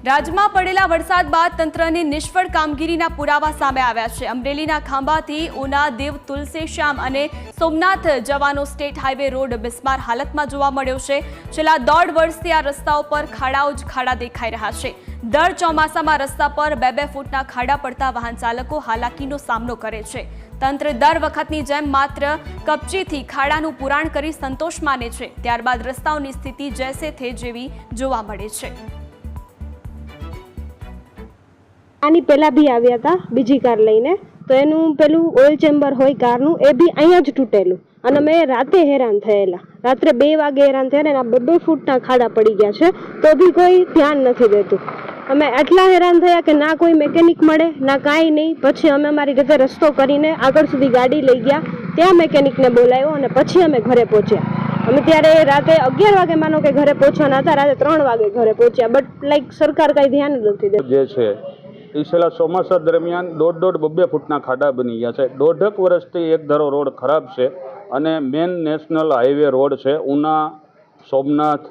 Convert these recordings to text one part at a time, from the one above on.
રાજ્યમાં પડેલા વરસાદ બાદ તંત્રની નિષ્ફળ કામગીરીના પુરાવા સામે આવ્યા છે। અમરેલીના ખાંભાથી ઉના, દીવ, તુલસીશ્યામ અને સોમનાથ જવાનો સ્ટેટ હાઈવે રોડ બિસ્માર હાલતમાં જોવા મળ્યો છે। છેલ્લા 1.5 વર્ષથી આ રસ્તાઓ પર ખાડાઓ જ ખાડા દેખાઈ રહ્યા છે। દર ચોમાસામાં રસ્તા પર 2-2 ફૂટના ખાડા પડતા વાહન ચાલકો હાલાકીનો સામનો કરે છે। તંત્ર દર વખતની જેમ માત્ર કપચીથી ખાડાનું પુરાણ કરી સંતોષ માને છે, ત્યારબાદ રસ્તાઓની સ્થિતિ જેસે થે જેવી જોવા મળે છે। આની પહેલા બી આવ્યા હતા બીજી કાર લઈને, તો એનું પેલું ઓઇલ ચેમ્બર હોય કારનું એ બી અહીંયા જ તૂટેલું અને અમે રાતે હેરાન થયેલા। રાત્રે 2 વાગે હેરાન થયા ને 2 ફૂટના ખાડા પડી ગયા છે, તો બી કોઈ ધ્યાન નથી દેતું। અમે એટલા હેરાન થયા કે ના કોઈ મેકેનિક મળે ના કાંઈ નહીં। પછી અમે અમારી રીતે રસ્તો કરીને આગળ સુધી ગાડી લઈ ગયા, ત્યાં મેકેનિકને બોલાવ્યો અને પછી અમે ઘરે પહોંચ્યા। અમે ત્યારે રાતે 11 વાગે માનો કે ઘરે પહોંચવાના હતા, રાતે 3 વાગે ઘરે પહોંચ્યા, બટ લાઈક સરકાર કઈ ધ્યાન નથી દેતી। જે છે એ છેલ્લા ચોમાસા દરમિયાન 1.5-2 ફૂટના ખાડા બની ગયા છે। 1.5 વર્ષથી એક ધારો રોડ ખરાબ છે અને મેન નેશનલ હાઈવે રોડ છે, ઉના, સોમનાથ,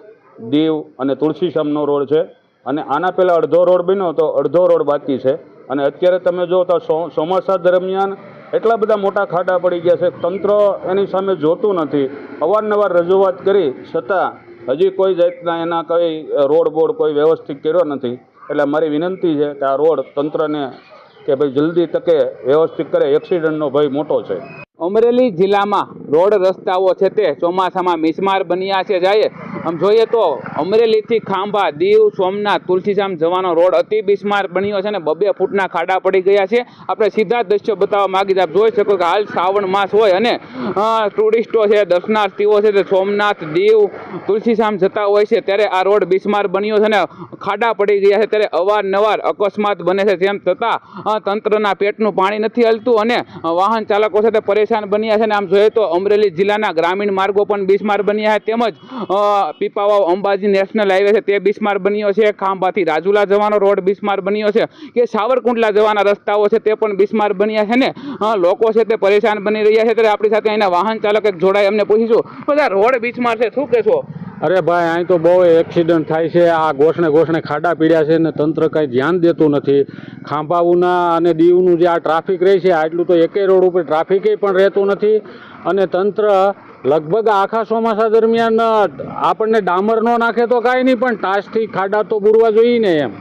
દીવ અને તુલસીશ્યામનો રોડ છે અને આના પહેલાં અડધો રોડ બન્યો તો અડધો રોડ બાકી છે। અને અત્યારે તમે જો તો ચોમાસા દરમિયાન એટલા બધા મોટા ખાડા પડી ગયા છે, તંત્ર એની સામે જોતું નથી। અવારનવાર રજૂઆત કરી છતાં હજી કોઈ જાતના એના કંઈ રોડ બોર્ડ કોઈ વ્યવસ્થિત કર્યો નથી। એટલે મારી વિનંતી છે કે આ રોડ તંત્રને કે ભાઈ જલ્દી તકે વ્યવસ્થિત કરે, એક્સિડન્ટનો ભય મોટો છે। અમરેલી જિલ્લામાં રોડ રસ્તાઓ છે તે ચોમાસામાં મિસમાર બન્યા છે। જાય આમ જોઈએ તો અમરેલીથી ખાંભા, દીવ, સોમનાથ, તુલસીશ્યામ જવાનો રોડ અતિ બિસ્માર બન્યો છે અને 2 ફૂટના ખાડા પડી ગયા છે। આપણે સીધા દ્રશ્યો બતાવવા માંગી આપ જોઈ શકો કે હાલ શ્રાવણ માસ હોય અને ટુરિસ્ટો છે, દર્શનાર્થીઓ છે તે સોમનાથ, દીવ, તુલસીશ્યામ જતા હોય છે, ત્યારે આ રોડ બિસ્માર બન્યો છે અને ખાડા પડી ગયા છે। ત્યારે અવારનવાર અકસ્માત બને છે, તેમ છતાં તંત્રના પેટનું પાણી નથી હલતું અને વાહન ચાલકો છે તે પરેશાન બન્યા છે। આમ જોઈએ તો અમરેલી જિલ્લાના ગ્રામીણ માર્ગો પણ બિસ્માર બન્યા છે, તેમજ પીપાવાવ અંબાજી નેશનલ હાઈવે છે તે બિસ્માર બન્યો છે। ખાંભાથી રાજુલા જવાનો રોડ બિસ્માર બન્યો છે કે સાવરકુંડલા જવાના રસ્તાઓ છે તે પણ બિસ્માર બન્યા છે ને લોકો છે તે પરેશાન બની રહ્યા છે। ત્યારે આપણી સાથે અહીંના વાહન ચાલક જોડાય, એમને પૂછીશું બધા રોડ બિસ્માર છે, શું કહેશો? અરે ભાઈ, અહીં તો બહુ એક્સિડન્ટ થાય છે। આ ગોઠણે ખાડા પીડ્યા છે ને તંત્ર કંઈ ધ્યાન દેતું નથી। ખાંભા, ઉના અને દીવનું જે આ ટ્રાફિક રહે છે આટલું તો એકેય રોડ ઉપર ટ્રાફિકે પણ રહેતું નથી અને તંત્ર લગભગ આખા ચોમાસા દરમિયાન આપણને ડામર ન નાખે તો કાંઈ નહીં, પણ ટાસથી ખાડા તો બુરવા જોઈએ ને એમ।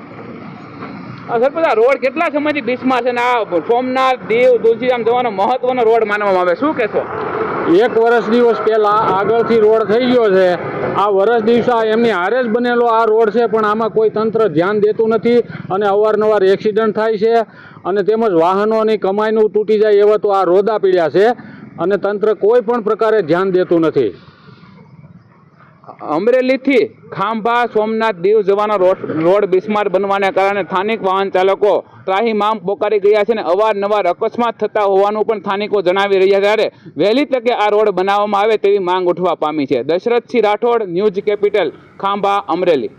સર, બધા રોડ કેટલા સમયથી બિસ્માર છે ને આ સોમનાથ, દીવ, તુલસીશ્યામ જવાનો મહત્વનો રોડ માનવામાં આવે, શું કહેશો? 1 વર્ષ દિવસ પહેલાં આગળથી રોડ થઈ ગયો છે। આ વર્ષ દિવસ એમની હારે જ બનેલો આ રોડ છે, પણ આમાં કોઈ તંત્ર ધ્યાન દેતું નથી અને અવારનવાર એક્સિડન્ટ થાય છે અને તેમજ વાહનોની કમાઈનું તૂટી જાય એવા તો આ રોદા પીડ્યા છે અને તંત્ર કોઈ પણ પ્રકારે ધ્યાન દેતું નથી। અમરેલીથી ખાંભા, સોમનાથ, દીવ જવાનો રોડ બિસ્માર બનવાને કારણે સ્થાનિક વાહન ચાલકો ત્રાહિમામ પોકારી ગયા છે અને અવારનવાર અકસ્માત થતા હોવાનું પણ સ્થાનિકો જણાવી રહ્યા છે। ત્યારે વહેલી તકે આ રોડ બનાવવામાં આવે તેવી માંગ ઉઠવા પામી છે। Dashrathsinh Rathod, news capital, Khambha, Amreli.